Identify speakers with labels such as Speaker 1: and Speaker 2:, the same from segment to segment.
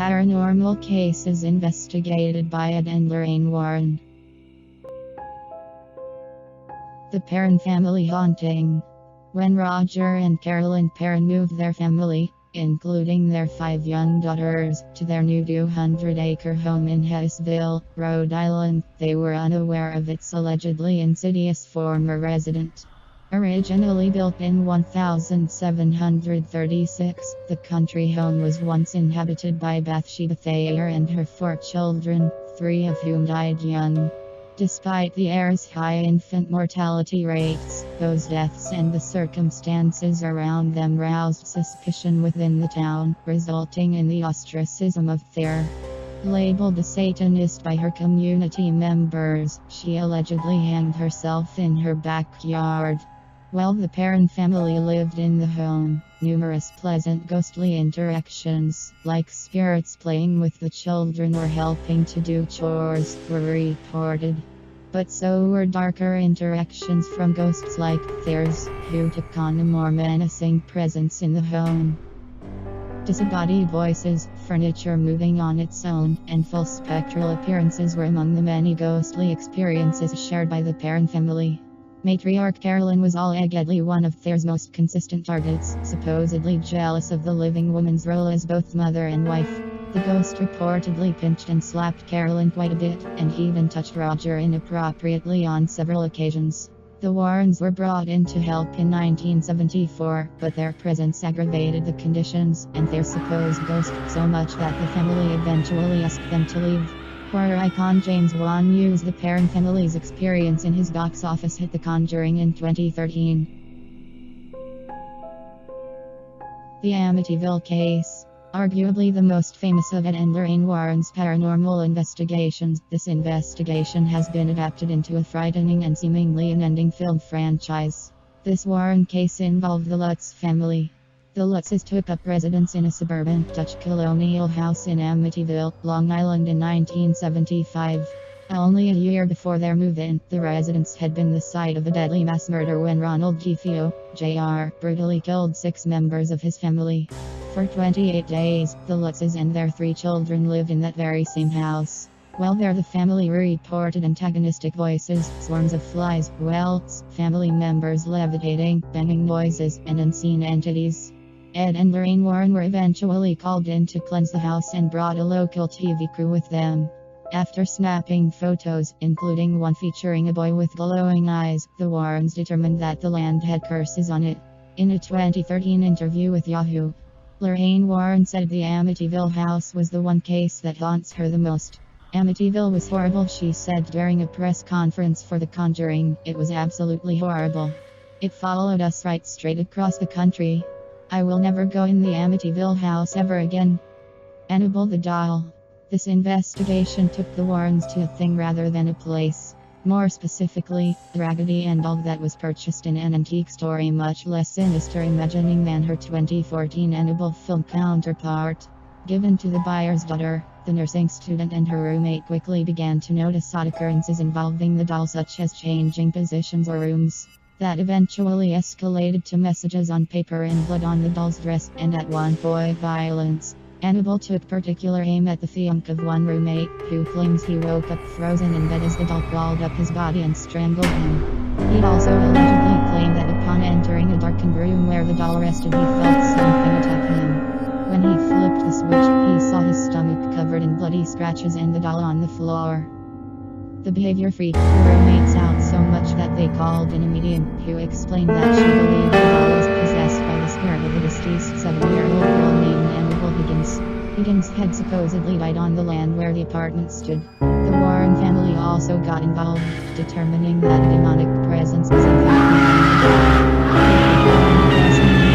Speaker 1: Paranormal cases investigated by Ed and Lorraine Warren. The Perrin family haunting. When Roger and Carolyn Perrin moved their family, including their 5 young daughters, to their new 200-acre home in Hayesville, Rhode Island, they were unaware of its allegedly insidious former resident. Originally built in 1736, the country home was once inhabited by Bathsheba Thayer and her 4 children, 3 of whom died young. Despite the heir's high infant mortality rates, those deaths and the circumstances around them roused suspicion within the town, resulting in the ostracism of Thayer. Labeled a Satanist by her community members, she allegedly hanged herself in her backyard. While the Perrin family lived in the home, numerous pleasant ghostly interactions, like spirits playing with the children or helping to do chores, were reported. But so were darker interactions from ghosts like Thayer's, who took on a more menacing presence in the home. Disembodied voices, furniture moving on its own, and full spectral appearances were among the many ghostly experiences shared by the Perrin family. Matriarch Carolyn was allegedly one of Thayer's most consistent targets, supposedly jealous of the living woman's role as both mother and wife. The ghost reportedly pinched and slapped Carolyn quite a bit, and he even touched Roger inappropriately on several occasions. The Warrens were brought in to help in 1974, but their presence aggravated the conditions, and their supposed ghost, so much that the family eventually asked them to leave. Horror icon James Wan used the Perrin family's experience in his box office hit The Conjuring in 2013. The Amityville Case. Arguably the most famous of Ed and Lorraine Warren's paranormal investigations, this investigation has been adapted into a frightening and seemingly unending film franchise. This Warren case involved the Lutz family. The Lutzes took up residence in a suburban Dutch colonial house in Amityville, Long Island in 1975. Only a year before their move-in, the residence had been the site of a deadly mass murder when Ronald DeFeo, Jr., brutally killed 6 members of his family. For 28 days, the Lutzes and their 3 children lived in that very same house. While there, the family reported antagonistic voices, swarms of flies, welts, family members levitating, banging noises, and unseen entities. Ed and Lorraine Warren were eventually called in to cleanse the house and brought a local TV crew with them. After snapping photos, including one featuring a boy with glowing eyes, the Warrens determined that the land had curses on it. In a 2013 interview with Yahoo, Lorraine Warren said the Amityville house was the one case that haunts her the most. Amityville was horrible, she said during a press conference for The Conjuring. It was absolutely horrible. It followed us right straight across the country. I will never go in the Amityville house ever again. Annabelle the doll. This investigation took the Warrens to a thing rather than a place. More specifically, the raggedy doll that was purchased in an antique store, much less sinister imagining than her 2014 Annabelle film counterpart. Given to the buyer's daughter, the nursing student and her roommate quickly began to notice odd occurrences involving the doll, such as changing positions or rooms. That eventually escalated to messages on paper and blood on the doll's dress, and at one point violence. Annabelle took particular aim at the fianc of one roommate, who claims he woke up frozen in bed as the doll crawled up his body and strangled him. He also allegedly claimed that upon entering a darkened room where the doll rested, he felt something attack him. When he flipped the switch, he saw his stomach covered in bloody scratches and the doll on the floor. The behavior freaked the roommates out so much that they called in a medium, who explained that she believed the doll was possessed by the spirit of a deceased 7-year-old girl named Annabelle Higgins. Higgins had supposedly died on the land where the apartment stood. The Warren family also got involved, determining that a demonic presence was in fact behind the doll.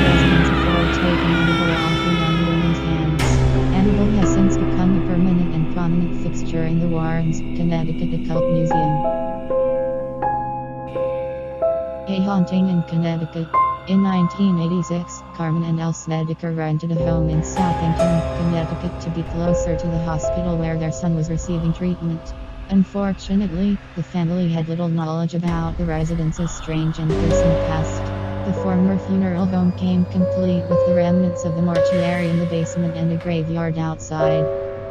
Speaker 1: Residents afford taking Annabelle off the young woman's hands. Annabelle has since become a permanent and prominent fixture in the Warrens, Connecticut Occult Museum. A haunting in Connecticut. In 1986, Carmen and Elle Snedeker rented a home in Southampton, Connecticut to be closer to the hospital where their son was receiving treatment. Unfortunately, the family had little knowledge about the residence's strange and gruesome past. The former funeral home came complete with the remnants of the mortuary in the basement and a graveyard outside.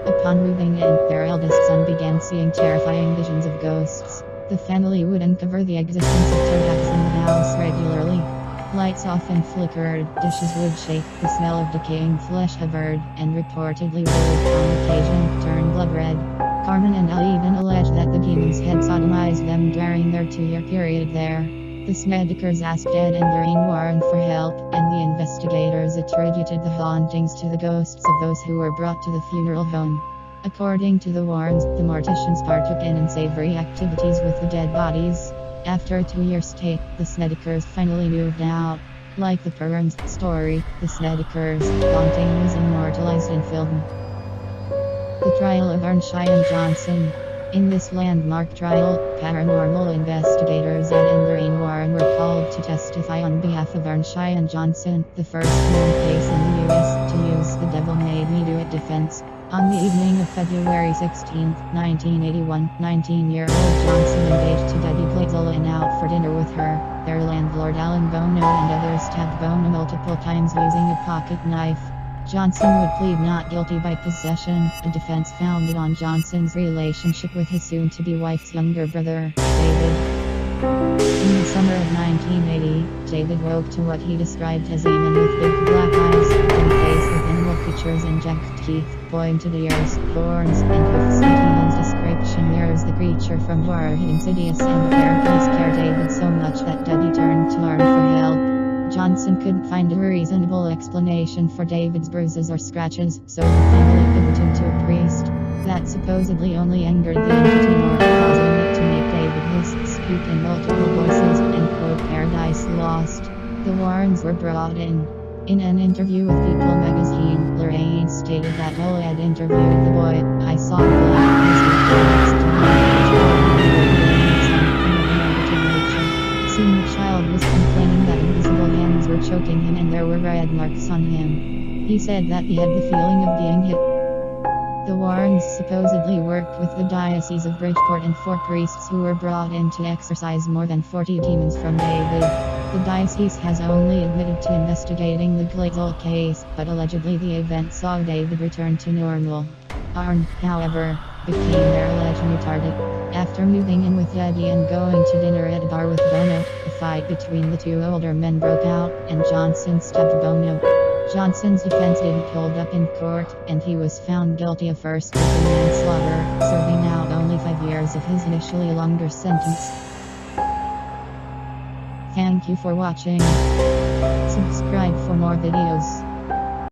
Speaker 1: Upon moving in, their eldest son began seeing terrifying visions of ghosts. The family would uncover the existence of toads in the house regularly. Lights often flickered, dishes would shake, the smell of decaying flesh hovered, and reportedly would, on occasion, turn blood red. Carmen and Ali even alleged that the demons had sodomized them during their 2-year period there. The Snedekers asked Ed and Lorraine Warren for help, and the investigators attributed the hauntings to the ghosts of those who were brought to the funeral home. According to the Warrens, the morticians partook in unsavory activities with the dead bodies. After a 2-year stay, the Snedekers finally moved out. Like the Perrons story, the Snedekers' haunting was immortalized in film. The trial of Arnshine Johnson. In this landmark trial, paranormal investigators Ed and Lorraine Warren were called to testify on behalf of Arnshine Johnson, the first known case in the U.S. to use the devil-made-me-do-it defense. On the evening of February 16, 1981, 19-year-old Johnson engaged to Debbie Glazolin out for dinner with her. Their landlord Alan Bono and others stabbed Bono multiple times using a pocket knife. Johnson would plead not guilty by possession, a defense founded on Johnson's relationship with his soon-to-be wife's younger brother, David. In the summer of 1980, David woke to what he described as a man with big black eyes, and face with animal features and jagged teeth, pointed ears, horns, and hoofs. Demon's description mirrors the creature from horror. Insidious and apparently scared David so much that Debbie turned to Arn for help. Johnson couldn't find a reasonable explanation for David's bruises or scratches, so the family pivoted to a priest. That supposedly only angered the entity more, causing it to make David hiss, speak in multiple voices, and quote Paradise Lost. The Warrens were brought in. In an interview with People magazine, Lorraine stated that while Ed interviewed the boy, I saw the black eyes with the next to Soon the child was complaining that invisible hands were choking him and there were red marks on him. He said that he had the feeling of being hit. The Warrens supposedly worked with the Diocese of Bridgeport and 4 priests who were brought in to exorcise more than 40 demons from David. The diocese has only admitted to investigating the Glazol case, but allegedly the event saw David return to normal. Arn, however, became their alleged new target. After moving in with Debbie and going to dinner at a bar with Bono, a fight between the 2 older men broke out, and Johnson stabbed Bono. Johnson's defense didn't hold up in court, and he was found guilty of first-degree manslaughter, serving out only 5 years of his initially longer sentence. Thank you for watching. Subscribe for more videos.